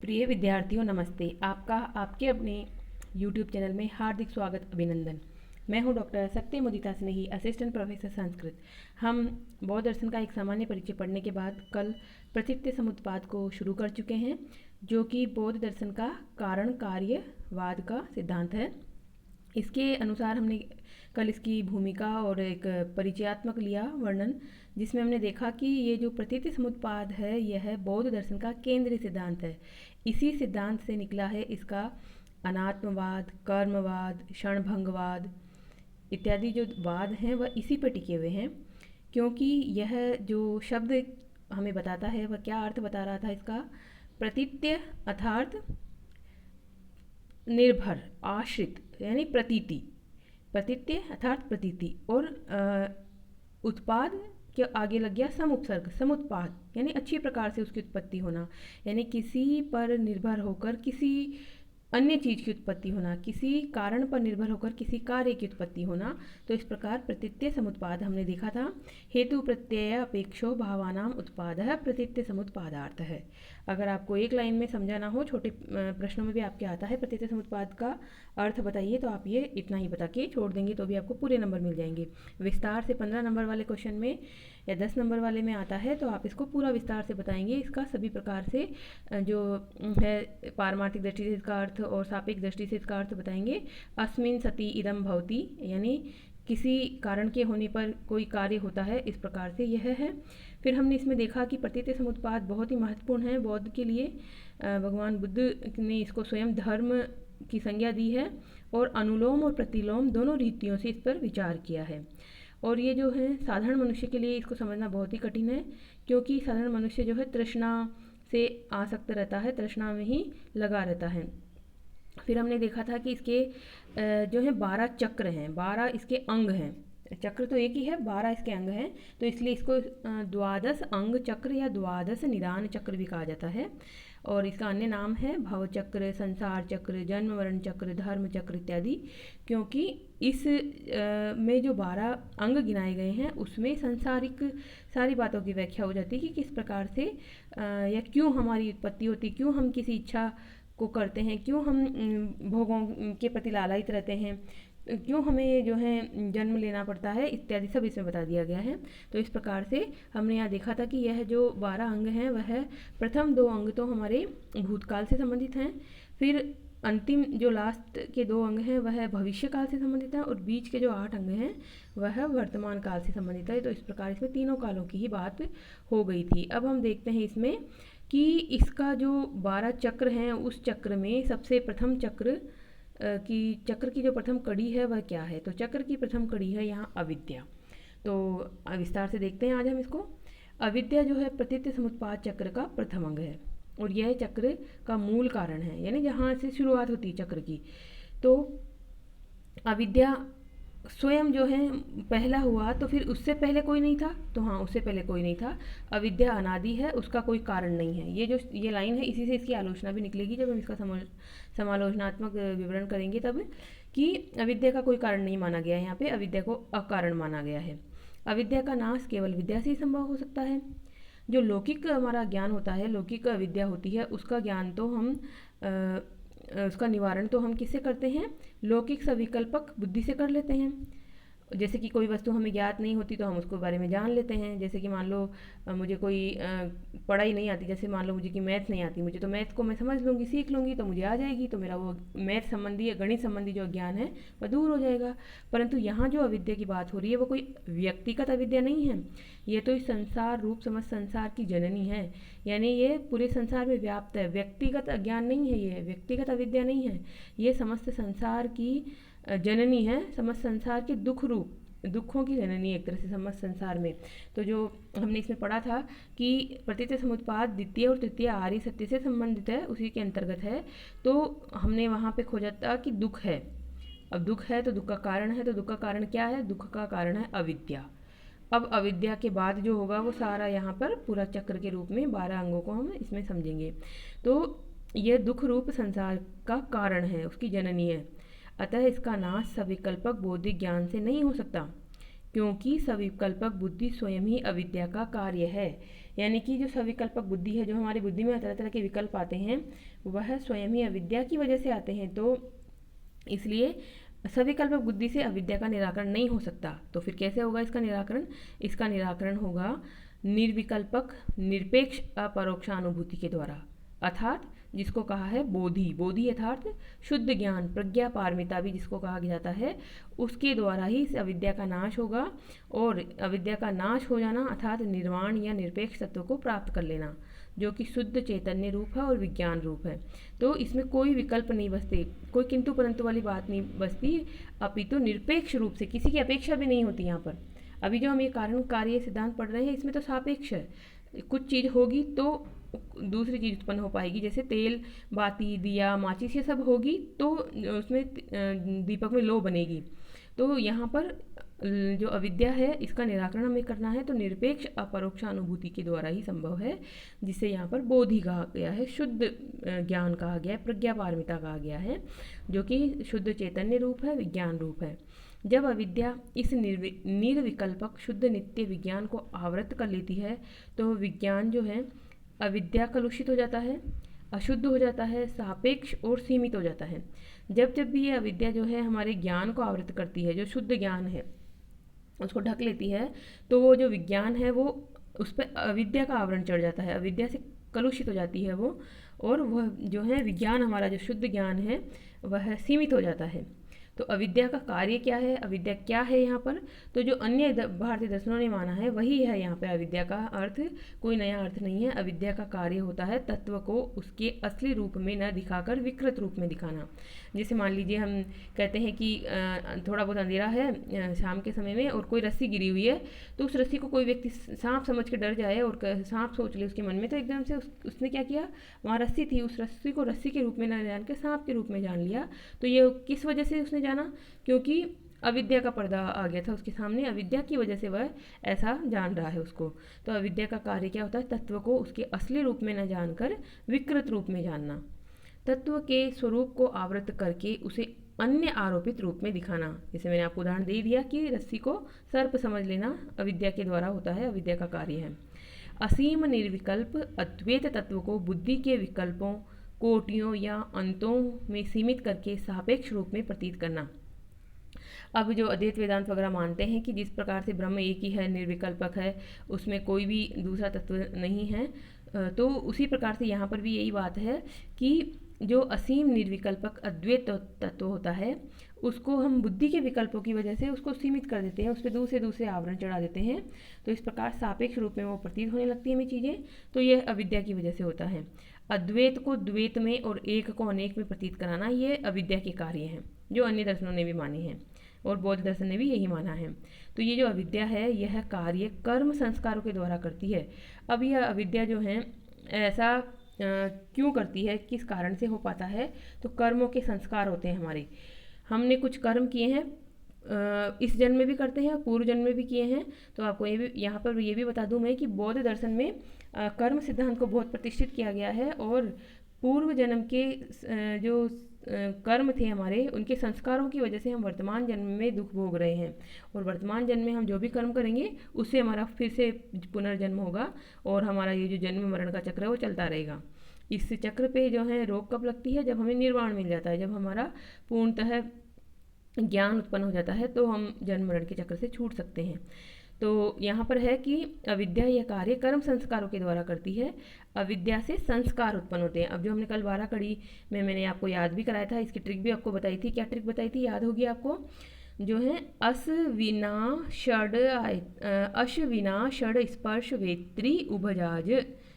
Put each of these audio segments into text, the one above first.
प्रिय विद्यार्थियों नमस्ते। आपका आपके अपने YouTube चैनल में हार्दिक स्वागत अभिनंदन। मैं हूं डॉक्टर शक्ति मुदिता स्नेही, असिस्टेंट प्रोफेसर संस्कृत। हम बौद्ध दर्शन का एक सामान्य परिचय पढ़ने के बाद कल प्रतीत्य समुत्पाद को शुरू कर चुके हैं, जो कि बौद्ध दर्शन का कारण कार्यवाद का सिद्धांत है। इसके अनुसार हमने कल इसकी भूमिका और एक परिचयात्मक लिया वर्णन, जिसमें हमने देखा कि ये जो प्रतीति समुत्पाद है यह बौद्ध दर्शन का केंद्रीय सिद्धांत है। इसी सिद्धांत से निकला है इसका अनात्मवाद, कर्मवाद, क्षणभंगवाद इत्यादि जो वाद हैं वह इसी पर टिके हुए हैं। क्योंकि यह जो शब्द हमें बताता है वह क्या अर्थ बता रहा था इसका, प्रतीत्य अर्थात निर्भर, आश्रित, यानी प्रतीति, प्रतीत्य अर्थात प्रतीति, और उत्पाद के आगे लग गया समुपसर्ग, समुत्पाद, यानी अच्छी प्रकार से उसकी उत्पत्ति होना, यानी किसी पर निर्भर होकर किसी अन्य चीज़ की उत्पत्ति होना, किसी कारण पर निर्भर होकर किसी कार्य की उत्पत्ति होना। तो इस प्रकार प्रतीत्य समुत्पाद हमने देखा था। हेतु प्रत्यय अपेक्षो भावानाम उत्पादः प्रतीत्य समुत्पादार्थ है। अगर आपको एक लाइन में समझा ना हो, छोटे प्रश्नों में भी आपके आता है प्रतीत्य समुत्पाद का अर्थ बताइए, तो आप ये इतना ही बता के छोड़ देंगे तो भी आपको पूरे नंबर मिल जाएंगे। विस्तार से 15 नंबर वाले क्वेश्चन में या 10 नंबर वाले में आता है तो आप इसको पूरा विस्तार से बताएंगे। इसका सभी प्रकार से जो है पारमार्थिक दृष्टि से इसका अर्थ और सापेक्ष दृष्टि से इसका अर्थ बताएंगे। अस्मिन् सति इदं भवति, यानी किसी कारण के होने पर कोई कार्य होता है, इस प्रकार से यह है। फिर हमने इसमें देखा कि प्रतीत्य समुत्पाद बहुत ही महत्वपूर्ण है बौद्ध के लिए। भगवान बुद्ध ने इसको स्वयं धर्म की संज्ञा दी है और अनुलोम और प्रतिलोम दोनों रीतियों से इस पर विचार किया है। और ये जो है साधारण मनुष्य के लिए इसको समझना बहुत ही कठिन है, क्योंकि साधारण मनुष्य जो है तृष्णा से आसक्त रहता है, तृष्णा में ही लगा रहता है। फिर हमने देखा था कि इसके जो है 12 चक्र हैं, 12 इसके अंग हैं। चक्र तो एक ही है, 12 इसके अंग हैं, तो इसलिए इसको द्वादश अंग चक्र या द्वादश निदान चक्र भी कहा जाता है। और इसका अन्य नाम है भव चक्र, संसार चक्र, जन्म मरण चक्र, धर्म चक्र इत्यादि। क्योंकि इस में जो 12 अंग गिनाए गए हैं उसमें संसारिक सारी बातों की व्याख्या हो जाती है कि किस प्रकार से या क्यों हमारी उत्पत्ति होती, क्यों हम किसी इच्छा को करते हैं, क्यों हम भोगों के प्रति लालायित रहते हैं, क्यों हमें जो है जन्म लेना पड़ता है, इत्यादि सब इसमें बता दिया गया है। तो इस प्रकार से हमने यहाँ देखा था कि यह जो 12 अंग हैं वह प्रथम 2 अंग तो हमारे भूतकाल से संबंधित हैं, फिर अंतिम जो लास्ट के 2 अंग हैं वह भविष्य काल से संबंधित है, और बीच के जो 8 अंग हैं वह वर्तमान काल से संबंधित है। तो इस प्रकार इसमें तीनों कालों की ही बात हो गई थी। अब हम देखते हैं इसमें कि इसका जो 12 चक्र हैं उस चक्र में सबसे प्रथम चक्र की जो प्रथम कड़ी है वह क्या है। तो चक्र की प्रथम कड़ी है यहाँ अविद्या। तो विस्तार से देखते हैं आज हम इसको। अविद्या जो है प्रतीत्य समुत्पाद चक्र का प्रथम अंग है और यह चक्र का मूल कारण है, यानी जहाँ से शुरुआत होती है चक्र की। तो अविद्या स्वयं जो है पहला हुआ, तो फिर उससे पहले कोई नहीं था, तो हाँ उससे पहले कोई नहीं था। अविद्या अनादि है, उसका कोई कारण नहीं है। ये लाइन है, इसी से इसकी आलोचना भी निकलेगी जब हम इसका समालोचनात्मक विवरण करेंगे तब, कि अविद्या का कोई कारण नहीं माना गया है, यहाँ पे अविद्या को अकारण माना गया है। अविद्या का नाश केवल विद्या से ही संभव हो सकता है। जो लौकिक हमारा ज्ञान होता है, लौकिक विद्या होती है, उसका ज्ञान तो हम उसका निवारण तो हम किससे करते हैं, लौकिक सविकल्पक बुद्धि से कर लेते हैं। जैसे कि कोई वस्तु हमें ज्ञात नहीं होती तो हम उसके बारे में जान लेते हैं। जैसे कि मान लो मुझे कोई पढ़ाई नहीं आती, जैसे मान लो मुझे कि मैथ नहीं आती, मुझे तो मैथ को मैं समझ लूँगी, सीख लूँगी तो मुझे आ जाएगी, तो मेरा वो मैथ संबंधी या गणित संबंधी जो ज्ञान है वह दूर हो जाएगा। परंतु यहाँ जो अविद्या की बात हो रही है वो कोई व्यक्तिगत अविद्या नहीं है, ये तो इस संसार रूप समझ संसार की जननी है, यानी ये पूरे संसार में व्याप्त है। व्यक्तिगत अज्ञान नहीं है, ये व्यक्तिगत अविद्या नहीं है, ये समस्त संसार की जननी है, समस्त संसार के दुखों की जननी एक तरह से समस्त संसार में। तो जो हमने इसमें पढ़ा था कि प्रतीत्य समुत्पाद द्वितीय और तृतीय आर्य सत्य से संबंधित है, उसी के अंतर्गत है। तो हमने वहाँ पे खोजा था कि दुख है। अब दुख है तो दुख का कारण है, तो दुख का कारण क्या है, दुख का कारण है अविद्या। अब अविद्या के बाद जो होगा वो सारा यहाँ पर पूरा चक्र के रूप में 12 अंगों को हम इसमें समझेंगे। तो यह दुख रूप संसार का कारण है, उसकी जननी है। अतः इसका नाश सविकल्पक बौद्धिक ज्ञान से नहीं हो सकता, क्योंकि सविकल्पक बुद्धि स्वयं ही अविद्या का कार्य है। यानी कि जो सविकल्पक बुद्धि है, जो हमारी बुद्धि में तरह तरह के विकल्प आते हैं, वह स्वयं ही अविद्या की वजह से आते हैं। तो इसलिए सविकल्पक बुद्धि से अविद्या का निराकरण नहीं हो सकता। तो फिर कैसे होगा इसका निराकरण? इसका निराकरण होगा निर्विकल्पक निरपेक्ष अपरोक्षानुभूति के द्वारा, अर्थात जिसको कहा है बोधि। बोधि अर्थात शुद्ध ज्ञान, प्रज्ञा पारमिता भी जिसको कहा जाता है, उसके द्वारा ही इस अविद्या का नाश होगा। और अविद्या का नाश हो जाना अर्थात निर्वाण या निरपेक्ष तत्व को प्राप्त कर लेना, जो कि शुद्ध चैतन्य रूप है और विज्ञान रूप है। तो इसमें कोई विकल्प नहीं बसते, कोई किंतु परंतु वाली बात नहीं बसती, अपितु निरपेक्ष रूप से, किसी की अपेक्षा भी नहीं होती यहाँ पर। अभी जो हम ये कारण कार्य सिद्धांत पढ़ रहे हैं, इसमें तो सापेक्ष है, कुछ चीज़ होगी तो दूसरी चीज़ उत्पन्न हो पाएगी। जैसे तेल, बाती, दिया, माचिस, ये सब होगी तो उसमें दीपक में लो बनेगी। तो यहाँ पर जो अविद्या है, इसका निराकरण हमें करना है तो निरपेक्ष अपरोक्षानुभूति के द्वारा ही संभव है, जिसे यहाँ पर बोधि कहा गया है, शुद्ध ज्ञान कहा गया है, प्रज्ञा पारमिता कहा गया है, जो कि शुद्ध चैतन्य रूप है, विज्ञान रूप है। जब अविद्या इस निर्विकल्पक शुद्ध नित्य विज्ञान को आवृत कर लेती है, तो विज्ञान जो है अविद्या कलुषित हो जाता है, अशुद्ध हो जाता है, सापेक्ष और सीमित हो जाता है। जब जब भी ये अविद्या जो है हमारे ज्ञान को आवृत करती है, जो शुद्ध ज्ञान है उसको ढक लेती है, तो वो जो विज्ञान है वो उस पर अविद्या का आवरण चढ़ जाता है, अविद्या से कलुषित हो जाती है वो, और वह जो है विज्ञान, हमारा जो शुद्ध ज्ञान है, वह सीमित हो जाता है। तो अविद्या का कार्य क्या है, अविद्या क्या है यहाँ पर? तो जो अन्य भारतीय दर्शनों ने माना है वही है यहाँ पर अविद्या का अर्थ, कोई नया अर्थ नहीं है। अविद्या का कार्य होता है तत्व को उसके असली रूप में न दिखाकर विकृत रूप में दिखाना। जैसे मान लीजिए हम कहते हैं कि थोड़ा बहुत अंधेरा है शाम के समय में और कोई रस्सी गिरी हुई है, तो उस रस्सी को कोई व्यक्ति सांप समझ के डर जाए और सांप सोच ले उसके मन में, तो एकदम से उसने क्या किया, वहाँ रस्सी थी, उस रस्सी को रस्सी के रूप में न जान के सांप के रूप में जान लिया। तो ये किस वजह से उसने जाना? क्योंकि अविद्या का पर्दा आ गया था उसके सामने, अविद्या की वजह से वह ऐसा जान रहा है उसको। तो अविद्या का कार्य क्या होता है? तत्व को उसके असली रूप में न जानकर विकृत रूप में जानना, तत्व के स्वरूप को आवृत करके उसे अन्य आरोपित रूप में दिखाना। जैसे मैंने आपको उदाहरण दे दिया कि रस्सी को सर्प समझ लेना अविद्या के द्वारा होता है, अविद्या का कार्य है। असीम निर्विकल्प अद्वैत तत्व को बुद्धि के विकल्पों, कोटियों या अंतों में सीमित करके सापेक्ष रूप में प्रतीत करना। अब जो अद्वैत वेदांत वगैरह मानते हैं कि जिस प्रकार से ब्रह्म एक ही है, निर्विकल्पक है, उसमें कोई भी दूसरा तत्व नहीं है, तो उसी प्रकार से यहाँ पर भी यही बात है कि जो असीम निर्विकल्पक अद्वैत तत्व होता है, उसको हम बुद्धि के विकल्पों की वजह से उसको सीमित कर देते हैं, उस पर दूसरे दूसरे आवरण चढ़ा देते हैं। तो इस प्रकार सापेक्ष रूप में वो प्रतीत होने लगती है हमें चीज़ें, तो यह अविद्या की वजह से होता है। अद्वैत को द्वैत में और एक को अनेक में प्रतीत कराना, ये अविद्या के कार्य हैं, जो अन्य दर्शनों ने भी माने हैं और बौद्ध दर्शन ने भी यही माना है। तो ये जो अविद्या है, यह कार्य कर्म संस्कारों के द्वारा करती है। अब यह अविद्या जो है ऐसा क्यों करती है, किस कारण से हो पाता है? तो कर्मों के संस्कार होते हैं हमारे, हमने कुछ कर्म किए हैं, इस जन्म में भी करते हैं, पूर्व जन्म में भी किए हैं। तो आपको ये भी यहाँ पर ये भी बता दूं मैं कि बौद्ध दर्शन में कर्म सिद्धांत को बहुत प्रतिष्ठित किया गया है, और पूर्व जन्म के जो कर्म थे हमारे, उनके संस्कारों की वजह से हम वर्तमान जन्म में दुख भोग रहे हैं, और वर्तमान जन्म में हम जो भी कर्म करेंगे उससे हमारा फिर से पुनर्जन्म होगा, और हमारा ये जो जन्म मरण का चक्र है वो चलता रहेगा। इस चक्र पे जो है रोक कब लगती है? जब हमें निर्वाण मिल जाता है, जब हमारा पूर्णतः ज्ञान उत्पन्न हो जाता है, तो हम जन्म मरण के चक्र से छूट सकते हैं। तो यहाँ पर है कि अविद्या यह कार्य कर्म संस्कारों के द्वारा करती है, अविद्या से संस्कार उत्पन्न होते हैं। अब जो हमने कल 12 कड़ी में मैंने आपको याद भी कराया था, इसकी ट्रिक भी आपको बताई थी। क्या ट्रिक बताई थी, याद होगी आपको? जो है अश विना षड स्पर्श वेत्री उभजाज,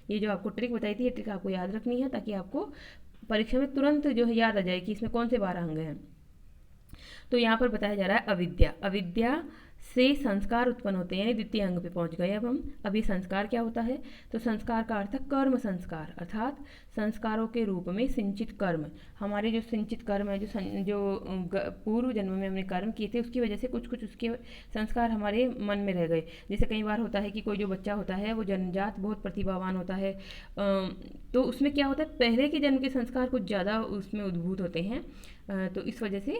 ये जो आपको ट्रिक बताई थी, ये ट्रिक आपको याद रखनी है ताकि आपको परीक्षा में तुरंत जो है याद आ जाए कि इसमें कौन से 12 अंग हैं। तो यहाँ पर बताया जा रहा है अविद्या, अविद्या से संस्कार उत्पन्न होते हैं, द्वितीय अंग पे पहुंच गए अब हम। अभी संस्कार क्या होता है? तो संस्कार का अर्थ है कर्म संस्कार, अर्थात संस्कारों के रूप में सिंचित कर्म। हमारे जो सिंचित कर्म है, जो पूर्व जन्म में हमने कर्म किए थे, उसकी वजह से कुछ कुछ उसके संस्कार हमारे मन में रह गए। जैसे कई बार होता है कि कोई जो बच्चा होता है वो जन्मजात बहुत प्रतिभावान होता है, तो उसमें क्या होता है, पहले के जन्म के संस्कार कुछ ज़्यादा उसमें उद्भूत होते हैं, तो इस वजह से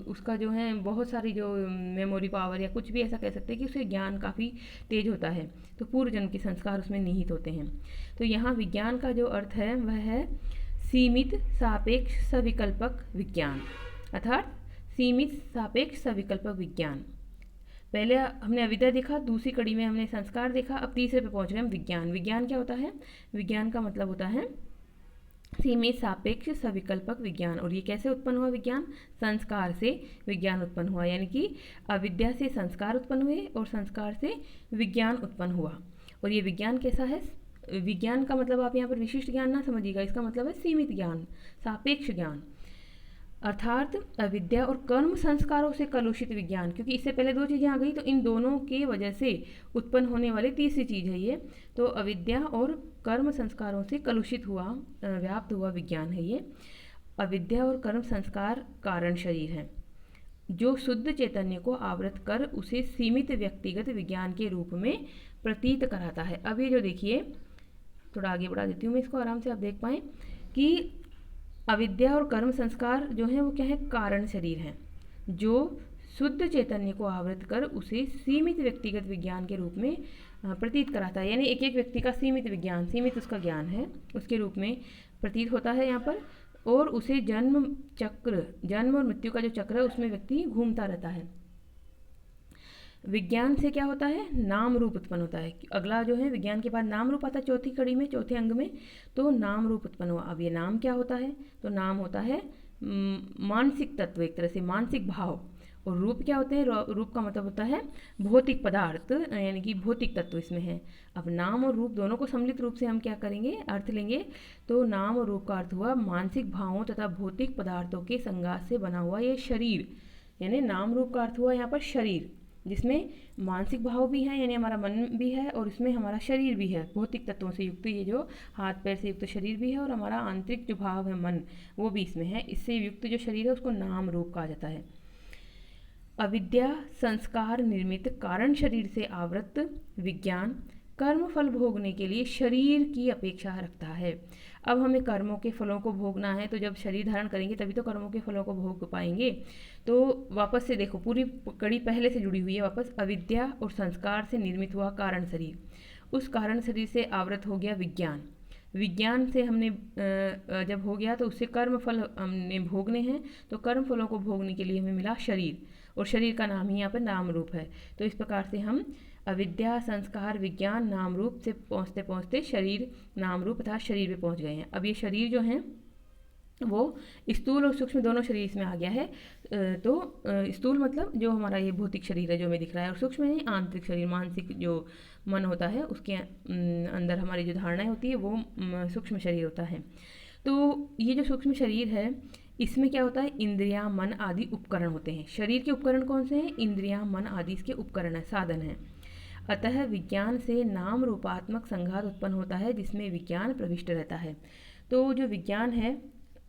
उसका जो है बहुत सारी जो मेमोरी पावर या कुछ कुछ भी ऐसा कह सकते हैं कि उसे ज्ञान काफ़ी तेज होता है, तो पूर्व जन्म के संस्कार उसमें निहित होते हैं। तो यहाँ विज्ञान का जो अर्थ है वह है सीमित सापेक्ष सविकल्पक विज्ञान, अर्थात सीमित सापेक्ष सविकल्पक विज्ञान। पहले हमने अविद्या देखा, दूसरी कड़ी में हमने संस्कार देखा, अब तीसरे पे पहुंच रहे हैं हम विज्ञान। विज्ञान क्या होता है? विज्ञान का मतलब होता है सीमित सापेक्ष सविकल्पक विज्ञान। और ये कैसे उत्पन्न हुआ विज्ञान? संस्कार से विज्ञान उत्पन्न हुआ, यानी कि अविद्या से संस्कार उत्पन्न हुए और संस्कार से विज्ञान उत्पन्न हुआ। और ये विज्ञान कैसा है? विज्ञान का मतलब आप यहाँ पर विशिष्ट ज्ञान ना समझिएगा, इसका मतलब है सीमित ज्ञान, सापेक्ष ज्ञान, अर्थात अविद्या और कर्म संस्कारों से कलुषित विज्ञान। क्योंकि इससे पहले दो चीज़ें आ गई, तो इन दोनों की वजह से उत्पन्न होने वाली तीसरी चीज़ है ये। तो अविद्या और कर्म संस्कारों से कलुषित हुआ, व्याप्त हुआ विज्ञान है ये। अविद्या और कर्म संस्कार कारण शरीर है, जो शुद्ध चैतन्य को आवृत कर उसे सीमित व्यक्तिगत विज्ञान के रूप में प्रतीत कराता है। अब ये जो देखिए, थोड़ा आगे बढ़ा देती हूँ मैं इसको, आराम से आप देख पाएँ कि अविद्या और कर्म संस्कार जो है वो क्या है? कारण शरीर हैं, जो शुद्ध चैतन्य को आवृत कर उसे सीमित व्यक्तिगत विज्ञान के रूप में प्रतीत कराता है। यानी एक एक व्यक्ति का सीमित विज्ञान, सीमित उसका ज्ञान है, उसके रूप में प्रतीत होता है यहाँ पर। और उसे जन्म चक्र, जन्म और मृत्यु का जो चक्र है उसमें व्यक्ति घूमता रहता है। विज्ञान से क्या होता है? नाम रूप उत्पन्न होता है। अगला जो है विज्ञान के बाद नाम रूप आता है चौथी कड़ी में, चौथे अंग में। तो नाम रूप उत्पन्न हुआ। अब ये नाम क्या होता है? तो नाम होता है मानसिक तत्व, एक तरह से मानसिक भाव। और रूप क्या होते हैं? रूप का मतलब होता है भौतिक पदार्थ, यानी कि भौतिक तत्व इसमें है। अब नाम और रूप दोनों को सम्मिलित रूप से हम क्या करेंगे? अर्थ लेंगे। तो नाम और रूप का अर्थ हुआ मानसिक भावों तथा भौतिक पदार्थों के संघात से बना हुआ ये शरीर। यानी नाम रूप का अर्थ हुआ यहाँ पर शरीर, जिसमें मानसिक भाव भी है, यानी हमारा मन भी है, और इसमें हमारा शरीर भी है, भौतिक तत्वों से युक्त ये जो हाथ पैर से युक्त शरीर भी है, और हमारा आंतरिक जो भाव है मन, वो भी इसमें है। इससे युक्त जो शरीर है उसको नाम रूप कहा जाता है। अविद्या संस्कार निर्मित कारण शरीर से आवृत विज्ञान कर्म फल भोगने के लिए शरीर की अपेक्षा रखता है। अब हमें कर्मों के फलों को भोगना है, तो जब शरीर धारण करेंगे तभी तो कर्मों के फलों को भोग पाएंगे। तो वापस से देखो, पूरी कड़ी पहले से जुड़ी हुई है वापस। अविद्या और संस्कार से निर्मित हुआ कारण शरीर, उस कारण शरीर से आवृत हो गया विज्ञान। विज्ञान से हमने जब हो गया तो उससे कर्म फल हमने भोगने हैं, तो कर्म फलों को भोगने के लिए हमें मिला शरीर, और शरीर का नाम ही यहाँ पर नाम रूप है। तो इस प्रकार से हम अविद्या संस्कार विज्ञान नाम रूप से पहुँचते पहुँचते शरीर नाम रूप अर्थात शरीर पे पहुँच गए हैं। अब ये शरीर जो है वो स्थूल और सूक्ष्म दोनों शरीर इसमें आ गया है। तो स्थूल मतलब जो हमारा ये भौतिक शरीर है जो हमें दिख रहा है, और सूक्ष्म यानी आंतरिक शरीर, मानसिक जो मन होता है उसके अंदर हमारी जो धारणाएं होती है वो सूक्ष्म शरीर होता है। तो ये जो सूक्ष्म शरीर है इसमें क्या होता है? इंद्रियां मन आदि उपकरण होते हैं। शरीर के उपकरण कौन से हैं? इंद्रियां मन आदि इसके उपकरण है, साधन है। अतः विज्ञान से नाम रूपात्मक संघात उत्पन्न होता है, जिसमें विज्ञान प्रविष्ट रहता है। तो जो विज्ञान है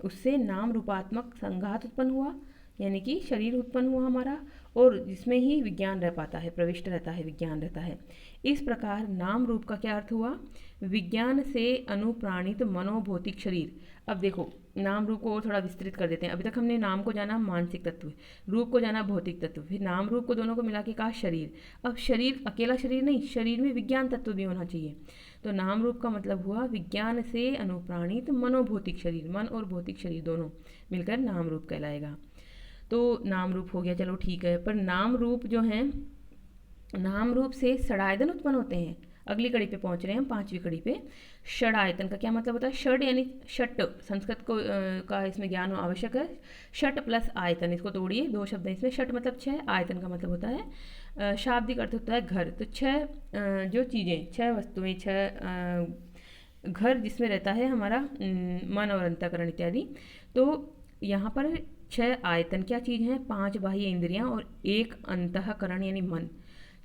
उससे नाम रूपात्मक संघात उत्पन्न हुआ, यानी कि शरीर उत्पन्न हुआ हमारा, और जिसमें ही विज्ञान रह पाता है, प्रविष्ट रहता है, विज्ञान रहता है। इस प्रकार नाम रूप का क्या अर्थ हुआ? विज्ञान से अनुप्राणित मनोभौतिक शरीर। अब देखो, नाम रूप को और थोड़ा विस्तृत कर देते हैं। अभी तक हमने नाम को जाना मानसिक तत्व, रूप को जाना भौतिक तत्व, फिर नाम रूप को दोनों को मिला के कहा शरीर। अब शरीर अकेला शरीर नहीं, शरीर में विज्ञान तत्व भी होना चाहिए। तो नाम रूप का मतलब हुआ विज्ञान से अनुप्राणित मनोभौतिक शरीर, मन और भौतिक शरीर दोनों मिलकर नाम रूप कहलाएगा। तो नाम रूप हो गया, चलो ठीक है। पर नाम रूप जो है, नाम रूप से षडायतन उत्पन्न होते हैं। अगली कड़ी पे पहुंच रहे हैं हम, पांचवी कड़ी पे। षडायतन का क्या मतलब होता है? षड यानी षट, संस्कृत को का इसमें ज्ञान आवश्यक है। षट प्लस आयतन, इसको तोड़िए, दो शब्द हैं इसमें। षट मतलब छः, आयतन का मतलब होता है शाब्दिक अर्थ होता है घर। तो छः जो चीज़ें, छः वस्तुएं, छः घर जिसमें रहता है हमारा मन और अंतःकरण इत्यादि। तो यहाँ पर छः आयतन क्या चीज़ हैं? पांच बाह्य इंद्रियां और एक अंतःकरण यानी मन।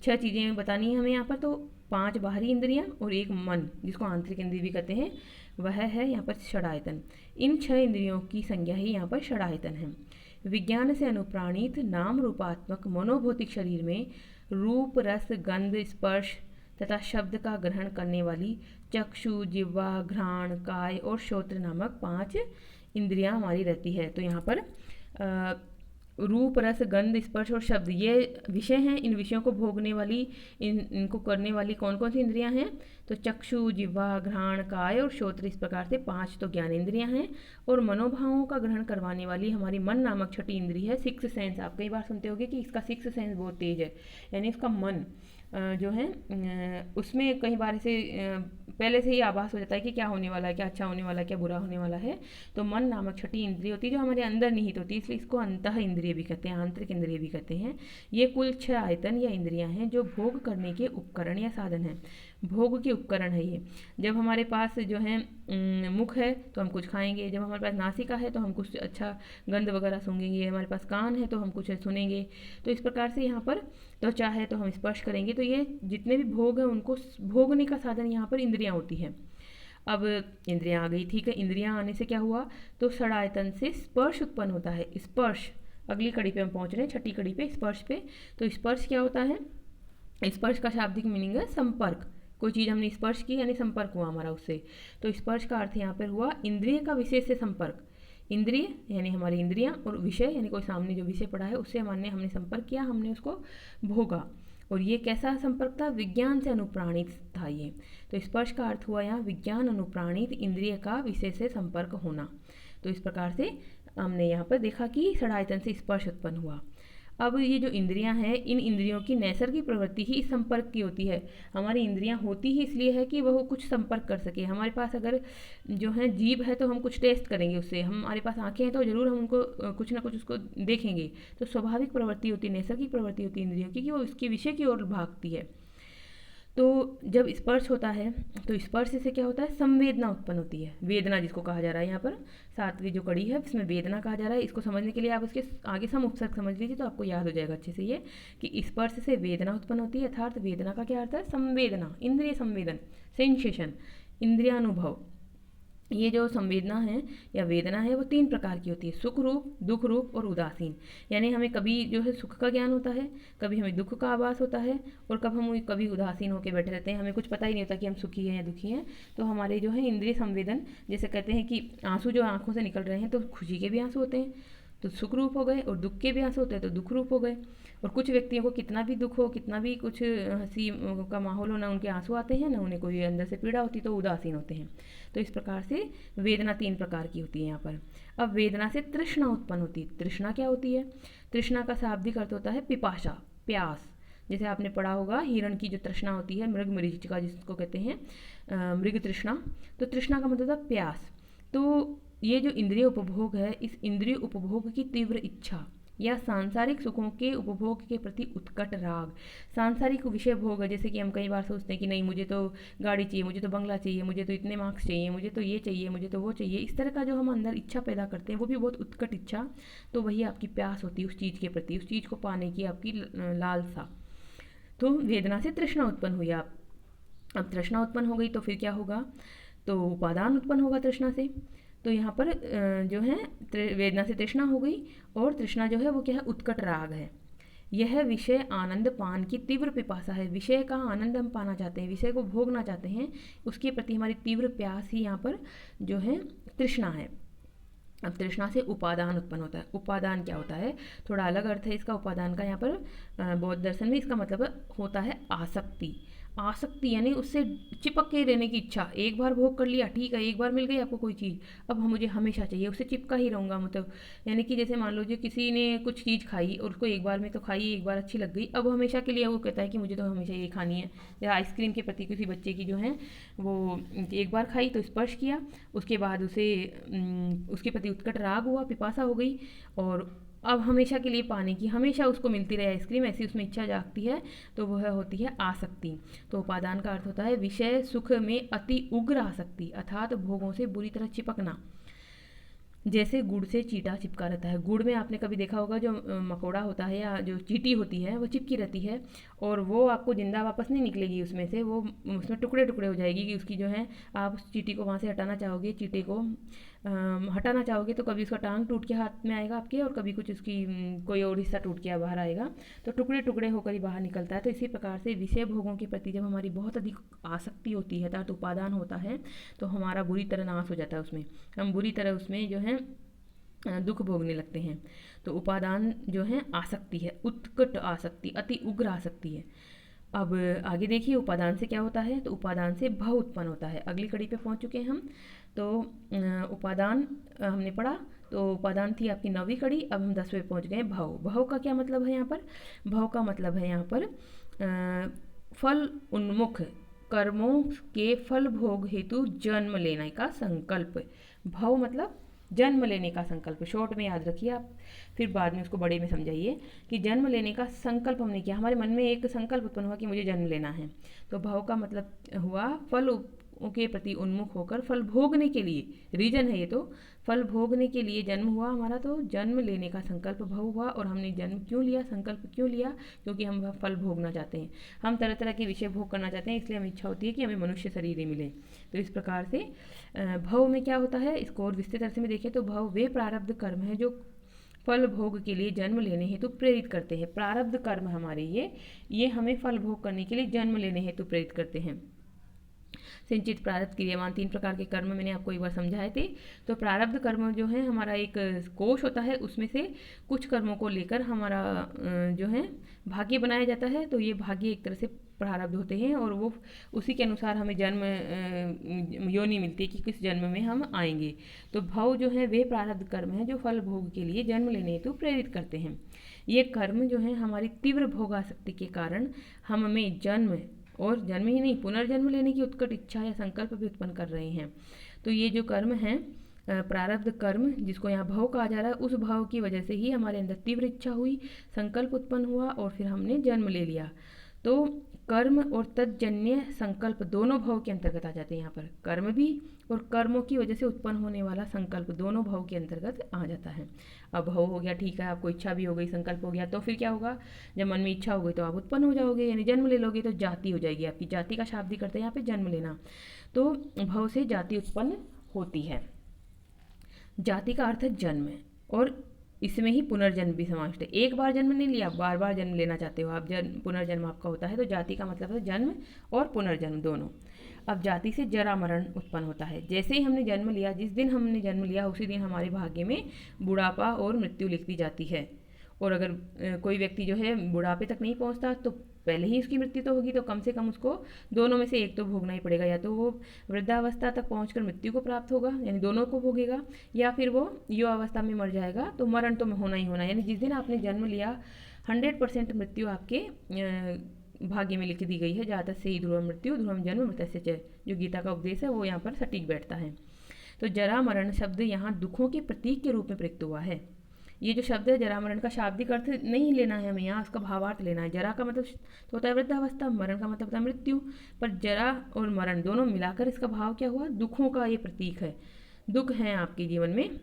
छह चीज़ें बतानी है हमें यहाँ पर। तो पांच बाहरी इंद्रियां और एक मन, जिसको आंतरिक इंद्रिय भी कहते हैं, वह है यहाँ पर षडायतन। इन छह इंद्रियों की संज्ञा ही यहाँ पर षडायतन है। विज्ञान से अनुप्राणित नाम रूपात्मक मनोभौतिक शरीर में रूप रस गंध स्पर्श तथा शब्द का ग्रहण करने वाली चक्षु जिह्वा घ्राण काय और श्रोत्र नामक पांच इंद्रियां हमारी रहती है। तो यहाँ पर रूप, रस, गंध, स्पर्श और शब्द ये विषय हैं। इन विषयों को भोगने वाली, इनको करने वाली कौन कौन सी इंद्रियां हैं? तो चक्षु, जिह्वा, घ्राण, काय और श्रोत्र, इस प्रकार से 5 तो ज्ञानेंद्रियां हैं। और मनोभावों का ग्रहण करवाने वाली हमारी मन नामक छठी इंद्री है, सिक्स सेंस। आप कई बार सुनते होंगे कि इसका सिक्स सेंस बहुत तेज है, यानी इसका मन जो है उसमें कई बार ऐसे पहले से ही आभास हो जाता है कि क्या होने वाला है, क्या अच्छा होने वाला है, क्या बुरा होने वाला है। तो मन नामक छठी इंद्रिय होती है जो हमारे अंदर निहित होती है, इसलिए इसको अंतः इंद्रिय भी कहते हैं, आंतरिक इंद्रिय भी कहते हैं। ये कुल 6 आयतन या इंद्रियां हैं जो भोग करने के उपकरण या साधन हैं। भोग के उपकरण है ये। जब हमारे पास जो है मुख है तो हम कुछ खाएंगे, जब हमारे पास नासिका है तो हम कुछ अच्छा गंध वगैरह सूंघेंगे, हमारे पास कान है तो हम कुछ सुनेंगे। तो इस प्रकार से यहाँ पर त्वचा है तो हम स्पर्श करेंगे। तो ये जितने भी भोग हैं उनको भोगने का साधन यहाँ पर इंद्रियाँ होती हैं। अब इंद्रियाँ आ गई, ठीक है। इंद्रियाँ आने से क्या हुआ? तो षडायतन से स्पर्श उत्पन्न होता है। स्पर्श अगली कड़ी पे हम पहुँच रहे हैं, छठी कड़ी पे, स्पर्श पे। तो स्पर्श क्या होता है? स्पर्श का शाब्दिक मीनिंग है संपर्क। कोई चीज़ हमने स्पर्श की यानी संपर्क हुआ हमारा उससे। तो स्पर्श का अर्थ यहाँ पर हुआ इंद्रिय का विषय से संपर्क। इंद्रिय यानी हमारी इंद्रियां, और विषय यानी कोई सामने जो विषय पड़ा है उससे हमने संपर्क किया, हमने उसको भोगा। और ये कैसा संपर्क था? विज्ञान से अनुप्राणित था ये। तो स्पर्श का अर्थ हुआ यहाँ विज्ञान अनुप्राणित इंद्रिय का विषय से संपर्क होना। तो इस प्रकार से हमने यहाँ पर देखा कि षडायतन से स्पर्श उत्पन्न हुआ। अब ये जो इंद्रियां हैं, इन इंद्रियों की नैसर्गिक प्रवृत्ति ही इस संपर्क की होती है। हमारी इंद्रियां होती ही इसलिए है कि वह कुछ संपर्क कर सके। हमारे पास अगर जो है जीभ है तो हम कुछ टेस्ट करेंगे उससे, हमारे पास आंखें हैं तो जरूर हम उनको कुछ ना कुछ उसको देखेंगे। तो स्वाभाविक प्रवृत्ति होती है, नैसर्गिक प्रवृत्ति होती है इंद्रियों की कि वो उसके विषय की ओर भागती है। तो जब स्पर्श होता है तो स्पर्श से क्या होता है? संवेदना उत्पन्न होती है। वेदना जिसको कहा जा रहा है यहाँ पर, 7वीं जो कड़ी है इसमें वेदना कहा जा रहा है। इसको समझने के लिए आप इसके आगे सम उपसर्ग समझ लीजिए तो आपको याद हो जाएगा अच्छे से ये कि स्पर्श से वेदना उत्पन्न होती है। अर्थात वेदना का क्या अर्थ है? संवेदना, इंद्रिय संवेदन, सेंसेशन, इंद्रियानुभव। ये जो संवेदना है या वेदना है वो 3 प्रकार की होती है, सुख रूप, दुख रूप और उदासीन। यानी हमें कभी जो है सुख का ज्ञान होता है, कभी हमें दुख का आभास होता है, और कभी उदासीन होकर बैठे रहते हैं, हमें कुछ पता ही नहीं होता कि हम सुखी हैं या दुखी हैं। तो हमारे जो है इंद्रिय संवेदन, जैसे कहते हैं कि आंसू जो आंखों से निकल रहे हैं तो खुशी के भी आंसू होते हैं तो सुख रूप हो गए, और दुख के भी आंसू होते हैं तो दुख रूप हो गए। और कुछ व्यक्तियों को कितना भी दुख हो, कितना भी कुछ हंसी का माहौल हो, ना उनके आंसू आते हैं ना उन्हें कोई अंदर से पीड़ा होती, तो उदासीन होते हैं। तो इस प्रकार से वेदना 3 प्रकार की होती है यहाँ पर। अब वेदना से तृष्णा उत्पन्न होती है। तृष्णा क्या होती है? तृष्णा का शाब्दिक अर्थ होता है पिपाशा, प्यास। जैसे आपने पढ़ा होगा हिरण की जो तृष्णा होती है, मृग मरीचिका जिसको कहते हैं, मृग तृष्णा। तो तृष्णा का मतलब है प्यास। तो ये जो इंद्रिय उपभोग है, इस इंद्रिय उपभोग की तीव्र इच्छा या सांसारिक सुखों के उपभोग के प्रति उत्कट राग। सांसारिक विषय भोग है, जैसे कि हम कई बार सोचते हैं कि नहीं मुझे तो गाड़ी चाहिए, मुझे तो बंगला चाहिए, मुझे तो इतने मार्क्स चाहिए, मुझे तो ये चाहिए, मुझे तो वो चाहिए। इस तरह का जो हम अंदर इच्छा पैदा करते हैं वो भी बहुत उत्कट इच्छा। तो वही आपकी प्यास होती है उस चीज़ के प्रति, उस चीज़ को पाने की आपकी लालसा। तो वेदना से तृष्णा उत्पन्न हुई। आप अब तृष्णा उत्पन्न हो गई तो फिर क्या होगा? तो उपादान उत्पन्न होगा तृष्णा से। तो यहाँ पर जो है वेदना से तृष्णा हो गई, और तृष्णा जो है वो क्या है? उत्कट राग है। यह विषय आनंद पान की तीव्र पिपासा है। विषय का आनंद हम पाना चाहते हैं, विषय को भोगना चाहते हैं, उसके प्रति हमारी तीव्र प्यास ही यहाँ पर जो है तृष्णा है। अब तृष्णा से उपादान उत्पन्न होता है। उपादान क्या होता है? थोड़ा अलग अर्थ है इसका उपादान का यहाँ पर बौद्ध दर्शन में। इसका मतलब होता है आसक्ति। आसक्ति यानी उससे चिपक के रहने की इच्छा। एक बार भोग कर लिया, ठीक है, एक बार मिल गई आपको कोई चीज़, अब मुझे हमेशा चाहिए, उससे चिपका ही रहूँगा। मतलब यानी कि जैसे मान लो जो किसी ने कुछ चीज़ खाई और उसको एक बार में तो खाई, एक बार अच्छी लग गई, अब हमेशा के लिए वो कहता है कि मुझे तो हमेशा ये खानी है। या आइसक्रीम के प्रति किसी बच्चे की जो है वो एक बार खाई तो स्पर्श किया, उसके बाद उसे उसके प्रति उत्कट राग हुआ, पिपासा हो गई, और अब हमेशा के लिए पाने की, हमेशा उसको मिलती रहे आइसक्रीम, ऐसी उसमें इच्छा जागती है, तो वह होती है आसक्ति। तो उपादान का अर्थ होता है विषय सुख में अति उग्र आसक्ति, अर्थात भोगों से बुरी तरह चिपकना। जैसे गुड़ से चींटा चिपका रहता है। गुड़ में आपने कभी देखा होगा जो मकोड़ा होता है या जो चींटी होती है वो चिपकी रहती है, और वो आपको जिंदा वापस नहीं निकलेगी उसमें से, वो उसमें टुकड़े टुकड़े हो जाएगी कि उसकी जो है आप उस चींटी को वहाँ से हटाना चाहोगे, चींटे को हटाना चाहोगे तो कभी उसका टांग टूट के हाथ में आएगा आपके, और कभी कुछ उसकी कोई और हिस्सा टूट के बाहर आएगा, तो टुकड़े टुकड़े होकर ही बाहर निकलता है। तो इसी प्रकार से विषय भोगों के प्रति जब हमारी बहुत अधिक आसक्ति होती है, अर्थात उपादान होता है, तो हमारा बुरी तरह नाश हो जाता है उसमें। हम बुरी तरह उसमें जो है दुख भोगने लगते हैं। तो उपादान जो है आसक्ति है, उत्कट आसक्ति, अति उग्र आसक्ति है। अब आगे देखिए उपादान से क्या होता है। तो उपादान से भव उत्पन्न होता है। अगली कड़ी पे पहुंच चुके हैं हम। तो उपादान हमने पढ़ा। तो उपादान थी आपकी 9वीं कड़ी। अब हम 10वें पहुंच गए भव। भव का क्या मतलब है यहाँ पर? भव का मतलब है यहाँ पर फल उन्मुख कर्मों के फल भोग हेतु जन्म लेने का संकल्प। भव मतलब जन्म लेने का संकल्प। शॉर्ट में याद रखिए आप, फिर बाद में उसको बड़े में समझाइए कि जन्म लेने का संकल्प हमने किया। हमारे मन में एक संकल्प उत्पन्न हुआ कि मुझे जन्म लेना है। तो भव का मतलब हुआ फल के प्रति उन्मुख होकर फल भोगने के लिए, रीजन है ये। तो फल भोगने के लिए जन्म हुआ हमारा, तो जन्म लेने का संकल्प भव हुआ। और हमने जन्म क्यों लिया, संकल्प क्यों लिया? क्योंकि हम फल भोगना चाहते हैं, हम तरह तरह के विषय भोग करना चाहते हैं, इसलिए हमें इच्छा होती है कि हमें मनुष्य शरीर ही मिले। तो इस प्रकार से भव में क्या होता है, इसको और विस्तृत अर्थ में देखें तो भव वे प्रारब्ध कर्म है जो फल भोग के लिए जन्म लेने हेतु प्रेरित करते हैं। प्रारब्ध कर्म हमारे ये हमें फल भोग करने के लिए जन्म लेने हेतु प्रेरित करते हैं। सिंचित प्रारब्ध क्रियावान 3 प्रकार के कर्म मैंने आपको एक बार समझाए थे। तो प्रारब्ध कर्म जो है हमारा एक कोश होता है, उसमें से कुछ कर्मों को लेकर हमारा जो है भाग्य बनाया जाता है। तो ये भाग्य एक तरह से प्रारब्ध होते हैं और वो उसी के अनुसार हमें जन्म योनि मिलती है कि किस जन्म में हम आएंगे। तो भव जो है वे प्रारब्ध कर्म है जो फल भोग के लिए जन्म लेने हेतु प्रेरित करते हैं। ये कर्म जो है हमारी तीव्र भोगासक्ति के कारण हम में जन्म, और जन्म ही नहीं पुनर्जन्म लेने की उत्कट इच्छा या संकल्प भी उत्पन्न कर रहे हैं। तो ये जो कर्म हैं प्रारब्ध कर्म, जिसको यहाँ भव कहा जा रहा है, उस भाव की वजह से ही हमारे अंदर तीव्र इच्छा हुई, संकल्प उत्पन्न हुआ और फिर हमने जन्म ले लिया। तो कर्म और तज्जन्य संकल्प दोनों भव के अंतर्गत आ जाते हैं। यहाँ पर कर्म भी और कर्मों की वजह से उत्पन्न होने वाला संकल्प दोनों भव के अंतर्गत आ जाता है। अब भव हो गया, ठीक है, आपको इच्छा भी हो गई, संकल्प हो गया, तो फिर क्या होगा? जब मन में इच्छा हो गई तो आप उत्पन्न हो जाओगे, यानी जन्म ले लोगे। तो जाति हो जाएगी आपकी। जाति का शाब्दिक करते हैं यहाँ पे जन्म लेना। तो भव से जाति उत्पन्न होती है। जाति का अर्थ है जन्म, और इसमें ही पुनर्जन्म भी समाविष्ट है। एक बार जन्म नहीं लिया, बार बार जन्म लेना चाहते हो आप, जन्म पुनर्जन्म आपका होता है। तो जाति का मतलब है जन्म और पुनर्जन्म दोनों। अब जाति से जरा मरण उत्पन्न होता है। जैसे ही हमने जन्म लिया, जिस दिन हमने जन्म लिया उसी दिन हमारे भाग्य में बुढ़ापा और मृत्यु लिख दी जाती है। और अगर कोई व्यक्ति जो है बुढ़ापे तक नहीं पहुंचता तो पहले ही उसकी मृत्यु तो होगी, तो कम से कम उसको दोनों में से एक तो भोगना ही पड़ेगा। या तो वो वृद्धावस्था तक पहुंचकर मृत्यु को प्राप्त होगा, यानी दोनों को भोगेगा, या फिर वो युवावस्था में मर जाएगा। तो मरण तो होना ही होना, यानी जिस दिन आपने जन्म लिया 100% मृत्यु आपके भाग्य में लिख दी गई है। जातः से ही ध्रुवम मृत्यु ध्रुवम जन्म मृतस्य च, जो गीता का उपदेश है वो यहाँ पर सटीक बैठता है। तो जरा मरण शब्द यहाँ दुखों के प्रतीक के रूप में प्रयुक्त हुआ है। ये जो शब्द है जरा मरण का शाब्दिक अर्थ नहीं लेना है हमें, यहाँ उसका भावार्थ लेना है। जरा का मतलब तो होता है वृद्धावस्था, मरण का मतलब होता है मृत्यु। पर जरा और मरण दोनों मिलाकर इसका भाव क्या हुआ? दुखों का ये प्रतीक है, दुख है आपके जीवन में।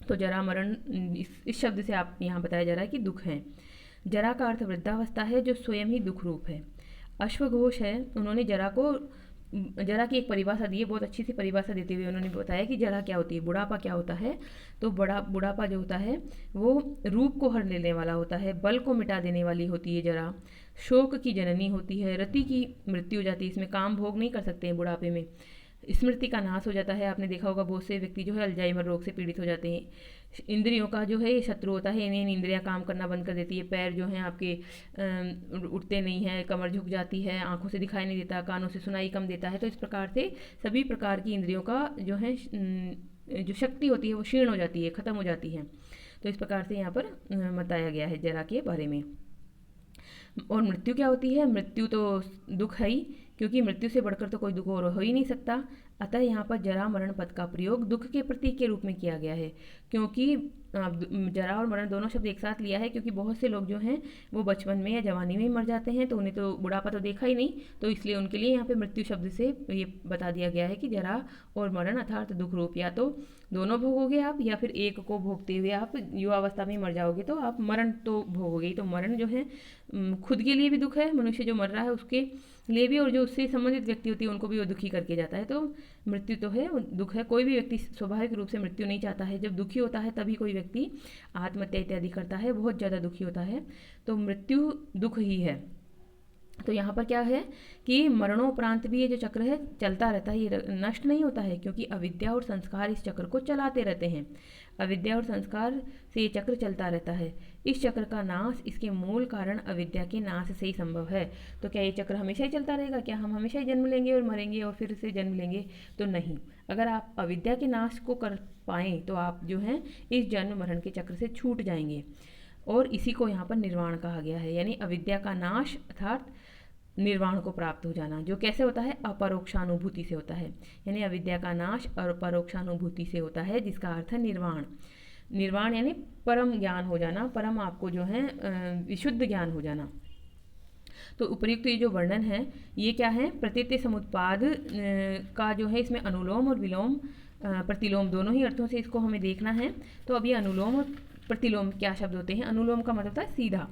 तो जरा मरण इस शब्द से आप यहाँ बताया जा रहा है कि दुख है। जरा का अर्थ वृद्धावस्था है जो स्वयं ही दुख रूप है। अश्वघोष है, उन्होंने जरा की एक परिभाषा दी है, बहुत अच्छी सी परिभाषा देते हुए उन्होंने बताया कि जरा क्या होती है, बुढ़ापा क्या होता है। तो बुढ़ापा जो होता है वो रूप को हर लेने वाला होता है, बल को मिटा देने वाली होती है जरा, शोक की जननी होती है, रति की मृत्यु हो जाती है। इसमें काम भोग नहीं कर सकते हैं बुढ़ापे में, स्मृति का नाश हो जाता है। आपने देखा होगा बहुत से व्यक्ति जो है अल्जाइमर रोग से पीड़ित हो जाते हैं। इंद्रियों का जो है ये शत्रु होता है, इन्हें इंद्रियां काम करना बंद कर देती है। पैर जो हैं आपके उठते नहीं हैं, कमर झुक जाती है, आंखों से दिखाई नहीं देता, कानों से सुनाई कम देता है। तो इस प्रकार से सभी प्रकार की इंद्रियों का जो है जो शक्ति होती है वो क्षीण हो जाती है, खत्म हो जाती है। तो इस प्रकार से यहाँ पर बताया गया है जरा के बारे में। और मृत्यु क्या होती है? मृत्यु तो दुख है ही, क्योंकि मृत्यु से बढ़कर तो कोई दुख और हो ही नहीं सकता। अतः यहाँ पर जरा मरण पद का प्रयोग दुख के प्रतीक के रूप में किया गया है। क्योंकि जरा और मरण दोनों शब्द एक साथ लिया है, क्योंकि बहुत से लोग जो हैं वो बचपन में या जवानी में ही मर जाते हैं, तो उन्हें तो बुढ़ापा तो देखा ही नहीं, तो इसलिए उनके लिए यहाँ पे मृत्यु शब्द से ये बता दिया गया है कि जरा और मरण अर्थात दुख रूप, या तो दोनों भोगोगे आप, या फिर एक को भोगते हुए आप युवावस्था में मर जाओगे तो आप मरण तो भोगोगे। तो मरण जो है खुद के लिए भी दुख है, मनुष्य जो मर रहा है उसके लिए भी, और जो उससे संबंधित व्यक्ति होती है उनको भी वो दुखी करके जाता है। तो मृत्यु तो है, दुख है। कोई भी व्यक्ति स्वाभाविक रूप से मृत्यु नहीं चाहता है। जब दुखी होता है तभी कोई व्यक्ति आत्महत्या इत्यादि करता है, बहुत ज़्यादा दुखी होता है। तो मृत्यु दुख ही है। तो यहाँ पर क्या है कि मरणोपरांत भी ये जो चक्र है चलता रहता है, ये नष्ट नहीं होता है, क्योंकि अविद्या और संस्कार इस चक्र को चलाते रहते हैं। अविद्या और संस्कार से ये चक्र चलता रहता है। इस चक्र का नाश इसके मूल कारण अविद्या के नाश से ही संभव है। तो क्या ये चक्र हमेशा ही चलता रहेगा? क्या हम हमेशा ही जन्म लेंगे और मरेंगे और फिर से जन्म लेंगे? तो नहीं। अगर आप अविद्या के नाश को कर पाएँ तो आप जो हैं इस जन्म मरण के चक्र से छूट जाएंगे, और इसी को यहाँ पर निर्वाण कहा गया है, यानी अविद्या का नाश अर्थात निर्वाण को प्राप्त हो जाना, जो कैसे होता है? अपरोक्षानुभूति से होता है। यानी अविद्या का नाश और परोक्षानुभूति से होता है, जिसका अर्थ है निर्वाण। निर्वाण यानी परम ज्ञान हो जाना, परम आपको जो है विशुद्ध ज्ञान हो जाना। तो उपयुक्त ये जो वर्णन है ये क्या है? प्रतीत्य समुत्पाद का जो है इसमें अनुलोम और विलोम प्रतिलोम दोनों ही अर्थों से इसको हमें देखना है। तो अब ये अनुलोम और प्रतिलोम क्या शब्द होते हैं? अनुलोम का मतलब होता है सीधा।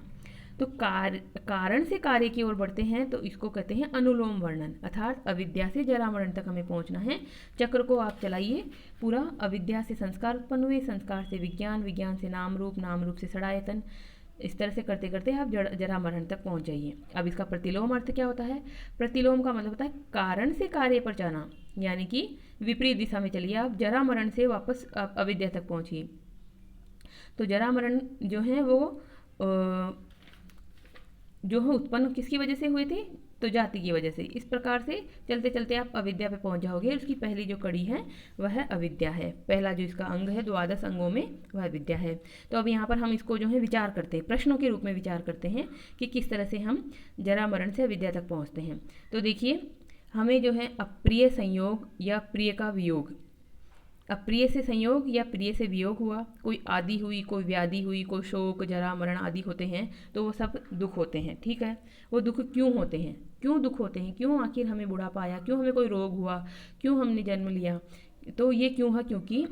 तो कारण से कार्य की ओर बढ़ते हैं तो इसको कहते हैं अनुलोम वर्णन, अर्थात अविद्या से जरा मरण तक हमें पहुंचना है। चक्र को आप चलाइए पूरा। अविद्या से संस्कार उत्पन्न हुए, संस्कार से विज्ञान, विज्ञान से नाम रूप, नाम रूप से षडायतन, इस तरह से करते करते आप जरा मरण तक पहुंच जाइए। अब इसका प्रतिलोम अर्थ क्या होता है? प्रतिलोम का मतलब होता है कारण से कार्य पर जाना, यानी कि विपरीत दिशा में चलिए आप, जरा मरण से वापस आप अविद्या तक पहुंचिए। तो जरा मरण जो है वो जो है उत्पन्न किसकी वजह से हुए थे? तो जाति की वजह से। इस प्रकार से चलते चलते आप अविद्या पे पहुंच जाओगे। उसकी पहली जो कड़ी है वह अविद्या है। पहला जो इसका अंग है 12 अंगों में वह अविद्या है। तो अब यहाँ पर हम इसको जो है विचार करते हैं, प्रश्नों के रूप में विचार करते हैं कि किस तरह से हम जरा मरण से अविद्या तक पहुँचते हैं। तो देखिए, हमें जो है अप्रिय संयोग या प्रिय का वियोग, अप्रिय से संयोग या प्रिय से वियोग हुआ, कोई आदि हुई, कोई व्याधि हुई, कोई शोक, जरा मरण आदि होते हैं, तो वो सब दुख होते हैं। ठीक है, वो दुख क्यों होते हैं? क्यों दुख होते हैं? क्यों आखिर हमें बुढ़ापा आया? क्यों हमें कोई रोग हुआ? क्यों हमने जन्म लिया? तो ये क्यों है? क्योंकि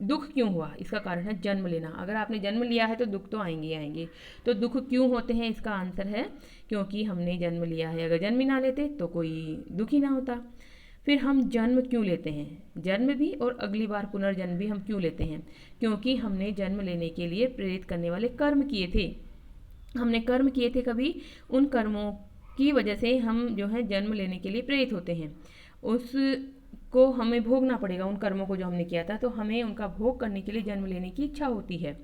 दुख क्यों हुआ? इसका कारण है जन्म लेना। अगर आपने जन्म लिया है तो दुख तो आएंगे ही आएंगे। तो दुख क्यों होते हैं? इसका आंसर है क्योंकि हमने जन्म लिया है। अगर जन्म ही ना लेते तो कोई दुख ही ना होता। फिर हम जन्म क्यों लेते हैं? जन्म भी और अगली बार पुनर्जन्म भी हम क्यों लेते हैं? क्योंकि हमने जन्म लेने के लिए प्रेरित करने वाले कर्म किए थे। हमने कर्म किए थे कभी, उन कर्मों की वजह से हम जो है जन्म लेने के लिए प्रेरित होते हैं। उसको हमें भोगना पड़ेगा, उन कर्मों को जो हमने किया था, तो हमें उनका भोग करने के लिए जन्म लेने की इच्छा होती है।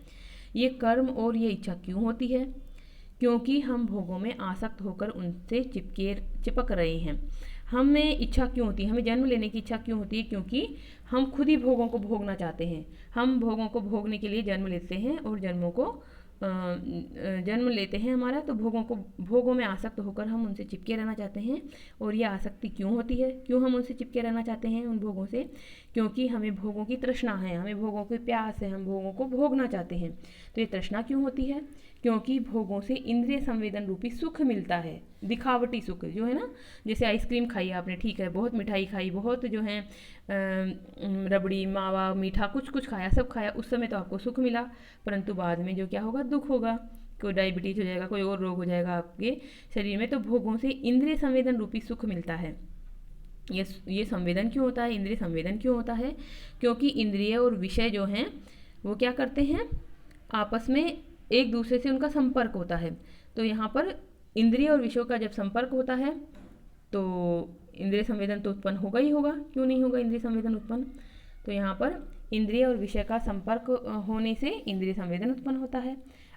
ये कर्म और ये इच्छा क्यों होती है? क्योंकि हम भोगों में आसक्त होकर उनसे चिपक रहे हैं। हमें इच्छा क्यों होती है? हमें जन्म लेने की इच्छा क्यों होती है? क्योंकि हम खुद ही भोगों को भोगना चाहते हैं। हम भोगों को भोगने के लिए जन्म लेते हैं और जन्म लेते हैं हमारा, तो भोगों में आसक्त होकर हम उनसे चिपके रहना चाहते हैं। और ये आसक्ति क्यों होती है? क्यों हम उनसे चिपके रहना चाहते हैं उन भोगों से? क्योंकि हमें भोगों की तृष्णा है, हमें भोगों की प्यास है, हम भोगों को भोगना चाहते हैं। तो ये तृष्णा क्यों होती है? क्योंकि भोगों से इंद्रिय संवेदन रूपी सुख मिलता है, दिखावटी सुख जो है ना, जैसे आइसक्रीम खाई आपने, ठीक है, बहुत मिठाई खाई, बहुत जो है रबड़ी, मावा, मीठा, कुछ कुछ खाया, सब खाया, उस समय तो आपको सुख मिला, परंतु बाद में जो क्या होगा? दुख होगा। कोई डायबिटीज हो जाएगा, कोई और रोग हो जाएगा आपके शरीर में। तो भोगों से इंद्रिय संवेदन रूपी सुख मिलता है। ये संवेदन क्यों होता है? इंद्रिय संवेदन क्यों होता है? क्योंकि इंद्रिय और विषय जो हैं वो क्या करते हैं? आपस में एक दूसरे से उनका संपर्क होता है। तो यहाँ पर इंद्रिय और विषयों का जब संपर्क होता है तो इंद्रिय संवेदन तो उत्पन्न होगा ही होगा। क्यों नहीं होगा इंद्रिय संवेदन उत्पन्न? तो यहाँ पर इंद्रिय और विषय का संपर्क होने से इंद्रिय संवेदन उत्पन्न होता है।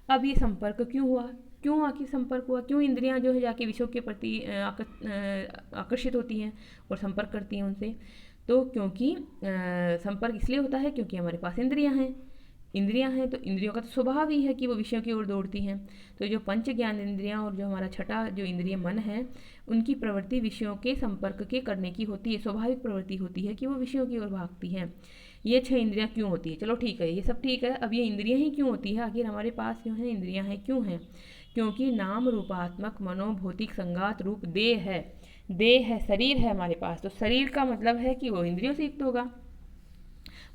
अब ये संपर्क क्यों हुआ? क्यों आखिर संपर्क हुआ? क्यों इंद्रियां जो है जाके विषयों के प्रति आकर्षित होती हैं और संपर्क करती हैं उनसे? तो क्योंकि संपर्क इसलिए होता है क्योंकि हमारे पास इंद्रियां हैं तो इंद्रियों का तो स्वभाव ही है कि वो विषयों की ओर दौड़ती हैं। तो जो पंच ज्ञान इंद्रियां और जो हमारा छठा जो इंद्रिय मन है, उनकी प्रवृत्ति विषयों के संपर्क के करने की होती है, स्वाभाविक प्रवृत्ति होती है कि वो विषयों की ओर भागती हैं। ये 6 इंद्रियां क्यों होती है? चलो ठीक है, ये सब ठीक है। अब ये इंद्रियां ही क्यों होती है? आखिर हमारे पास जो है इंद्रियां हैं, क्यों हैं? क्योंकि नाम रूपात्मक मनोभौतिक संगात रूप देह है। देह है, शरीर है हमारे पास। तो शरीर का मतलब है कि वो इंद्रियों से युक्त होगा।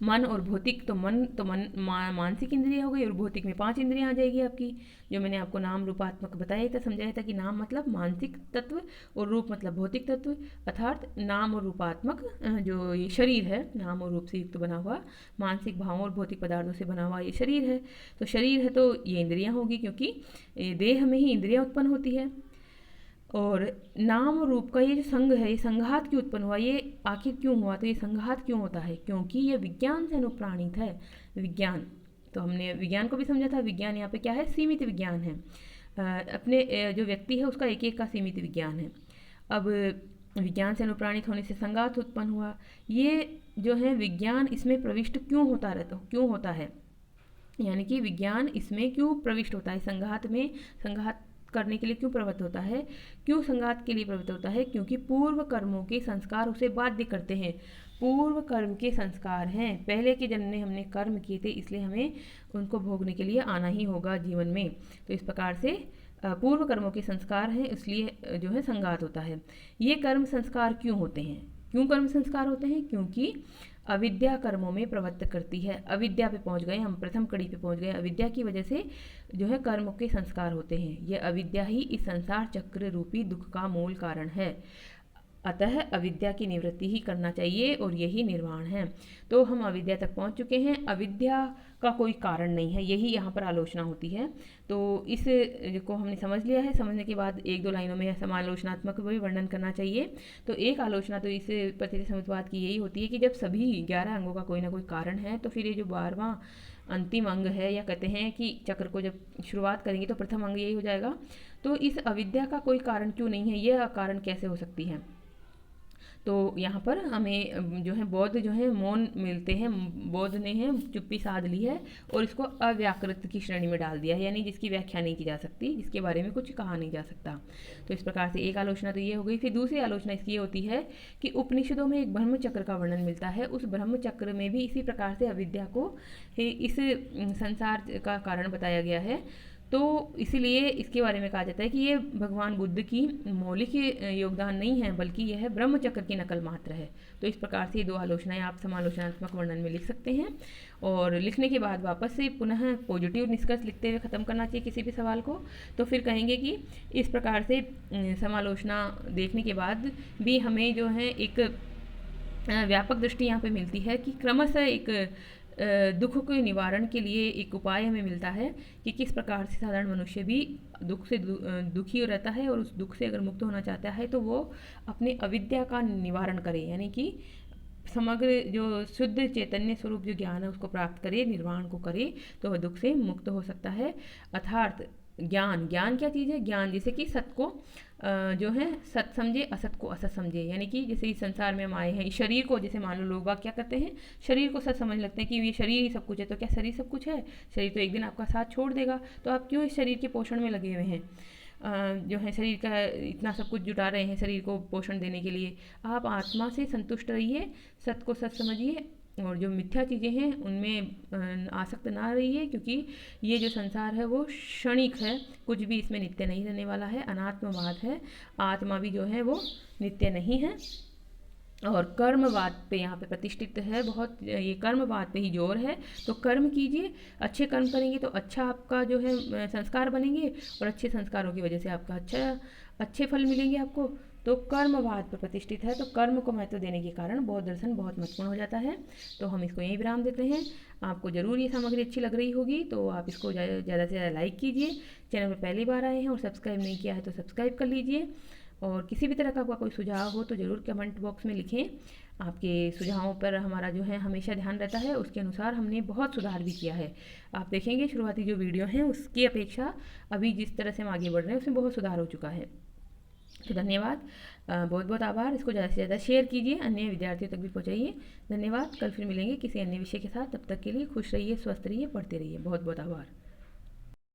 मन और भौतिक, तो मानसिक इंद्रिय हो गई, और भौतिक में 5 इंद्रियां आ जाएगी आपकी, जो मैंने आपको नाम रूपात्मक बताया था, समझाया था कि नाम मतलब मानसिक तत्व और रूप मतलब भौतिक तत्व, अर्थात नाम और रूपात्मक जो ये शरीर है, नाम और रूप से युक्त बना हुआ, मानसिक भावों और भौतिक पदार्थों से बना हुआ ये शरीर है। तो शरीर है तो ये इंद्रियां होगी, क्योंकि देह में ही इंद्रियां उत्पन्न होती है। और नाम और रूप का ये जो संग है, ये संघात क्यों उत्पन्न हुआ, ये आखिर क्यों हुआ, तो ये संघात क्यों होता है, क्योंकि ये विज्ञान से अनुप्राणित है। विज्ञान, तो हमने विज्ञान को भी समझा था, विज्ञान यहाँ पे क्या है, सीमित विज्ञान है। अपने जो व्यक्ति है उसका एक एक का सीमित विज्ञान है। अब विज्ञान से अनुप्राणित होने से संघात उत्पन्न हुआ। ये जो है विज्ञान इसमें प्रविष्ट क्यों होता है, यानी कि विज्ञान इसमें क्यों प्रविष्ट होता है, संघात में, संघात करने के लिए क्यों प्रवृत्त होता है। क्यों संघात के लिए प्रवृत्त होता है, क्योंकि पूर्व कर्मों के संस्कार उसे बाध्य करते हैं। पूर्व कर्म के संस्कार हैं, पहले के जन्म में हमने कर्म किए थे, इसलिए हमें उनको भोगने के लिए आना ही होगा जीवन में। तो इस प्रकार से पूर्व कर्मों के संस्कार हैं, इसलिए जो है संघात होता है। ये कर्म संस्कार क्यों होते हैं, क्यों कर्म संस्कार होते हैं, क्योंकि अविद्या कर्मों में प्रवृत्त करती है। अविद्या पे पहुंच गए हम, प्रथम कड़ी पे पहुंच गए। अविद्या की वजह से जो है कर्म के संस्कार होते हैं। यह अविद्या ही इस संसार चक्र रूपी दुख का मूल कारण है। अतः अविद्या की निवृत्ति ही करना चाहिए और यही निर्वाण है। तो हम अविद्या तक पहुंच चुके हैं, अविद्या का कोई कारण नहीं है, यही यहाँ पर आलोचना होती है। तो इस को हमने समझ लिया है। समझने के बाद एक दो लाइनों में समालोचनात्मक भी वर्णन करना चाहिए। तो एक आलोचना तो इस प्रतिनिधि समुद्वाद की यही होती है कि जब सभी 11 अंगों का कोई ना कोई कारण है, तो फिर ये जो 12वां अंतिम अंग है, या कहते हैं कि चक्र को जब शुरुआत करेंगे तो प्रथम अंग यही हो जाएगा। तो इस अविद्या का कोई कारण क्यों नहीं है, यह कारण कैसे हो सकती है। तो यहाँ पर हमें जो है बौद्ध जो है मौन मिलते हैं, बौद्ध ने है चुप्पी साध ली है और इसको अव्याकृत की श्रेणी में डाल दिया है, यानी जिसकी व्याख्या नहीं की जा सकती, जिसके बारे में कुछ कहा नहीं जा सकता। तो इस प्रकार से एक आलोचना तो ये हो गई। फिर दूसरी आलोचना इसकी ये होती है कि उपनिषदों में एक ब्रह्म चक्र का वर्णन मिलता है। उस ब्रह्म चक्र में भी इसी प्रकार से अविद्या को इस संसार का कारण बताया गया है। तो इसीलिए इसके बारे में कहा जाता है कि ये भगवान बुद्ध की मौलिक योगदान नहीं है, बल्कि यह ब्रह्म चक्र की नकल मात्र है। तो इस प्रकार से ये दो आलोचनाएं आप समालोचनात्मक वर्णन में लिख सकते हैं। और लिखने के बाद वापस से पुनः पॉजिटिव निष्कर्ष लिखते हुए ख़त्म करना चाहिए किसी भी सवाल को। तो फिर कहेंगे कि इस प्रकार से समालोचना देखने के बाद भी हमें जो है एक व्यापक दृष्टि यहाँ पे मिलती है कि क्रमशः एक दुख के निवारण के लिए एक उपाय हमें मिलता है कि किस प्रकार से साधारण मनुष्य भी दुख से दुखी रहता है, और उस दुख से अगर मुक्त होना चाहता है तो वो अपने अविद्या का निवारण करे, यानी कि समग्र जो शुद्ध चैतन्य स्वरूप जो ज्ञान है उसको प्राप्त करे, निर्वाण को करे, तो वह दुख से मुक्त हो सकता है। अर्थात ज्ञान, ज्ञान क्या चीज़ है, ज्ञान जैसे कि सत को जो है सत समझे, असत को असत समझे, यानी कि जैसे इस संसार में हम आए हैं, इस शरीर को, जैसे मान लो लोग बाग क्या करते हैं, शरीर को सत समझ लगते हैं कि ये शरीर ही सब कुछ है। तो क्या शरीर सब कुछ है? शरीर तो एक दिन आपका साथ छोड़ देगा, तो आप क्यों इस शरीर के पोषण में लगे हुए हैं, जो है शरीर का इतना सब कुछ जुटा रहे हैं शरीर को पोषण देने के लिए। आप आत्मा से संतुष्ट रहिए, सत को सत समझिए, और जो मिथ्या चीज़ें हैं उनमें आसक्त ना रहिए, क्योंकि ये जो संसार है वो क्षणिक है, कुछ भी इसमें नित्य नहीं रहने वाला है, अनात्मवाद है। आत्मा भी जो है वो नित्य नहीं है। और कर्मवाद पे यहाँ पे प्रतिष्ठित है बहुत, ये कर्मवाद पे ही जोर है। तो कर्म कीजिए, अच्छे कर्म करेंगे तो अच्छा आपका जो है संस्कार बनेंगे, और अच्छे संस्कारों की वजह से आपका अच्छे फल मिलेंगे आपको। तो कर्मवाद पर प्रतिष्ठित है, तो कर्म को महत्व देने के कारण बौद्ध दर्शन बहुत महत्वपूर्ण हो जाता है। तो हम इसको यहीं विराम देते हैं। आपको ज़रूर ये सामग्री अच्छी लग रही होगी, तो आप इसको ज़्यादा से ज़्यादा लाइक कीजिए। चैनल पर पहली बार आए हैं और सब्सक्राइब नहीं किया है तो सब्सक्राइब कर लीजिए। और किसी भी तरह का आपका कोई सुझाव हो तो ज़रूर कमेंट बॉक्स में लिखें। आपके सुझावों पर हमारा जो है हमेशा ध्यान रहता है, उसके अनुसार हमने बहुत सुधार भी किया है। आप देखेंगे शुरुआती जो वीडियो हैं उसकी अपेक्षा अभी जिस तरह से हम आगे बढ़ रहे हैं उसमें बहुत सुधार हो चुका है। तो धन्यवाद, बहुत बहुत आभार। इसको ज़्यादा से ज़्यादा शेयर कीजिए, अन्य विद्यार्थियों तक भी पहुँचाइए। धन्यवाद। कल फिर मिलेंगे किसी अन्य विषय के साथ, तब तक के लिए खुश रहिए, स्वस्थ रहिए, पढ़ते रहिए। बहुत बहुत आभार।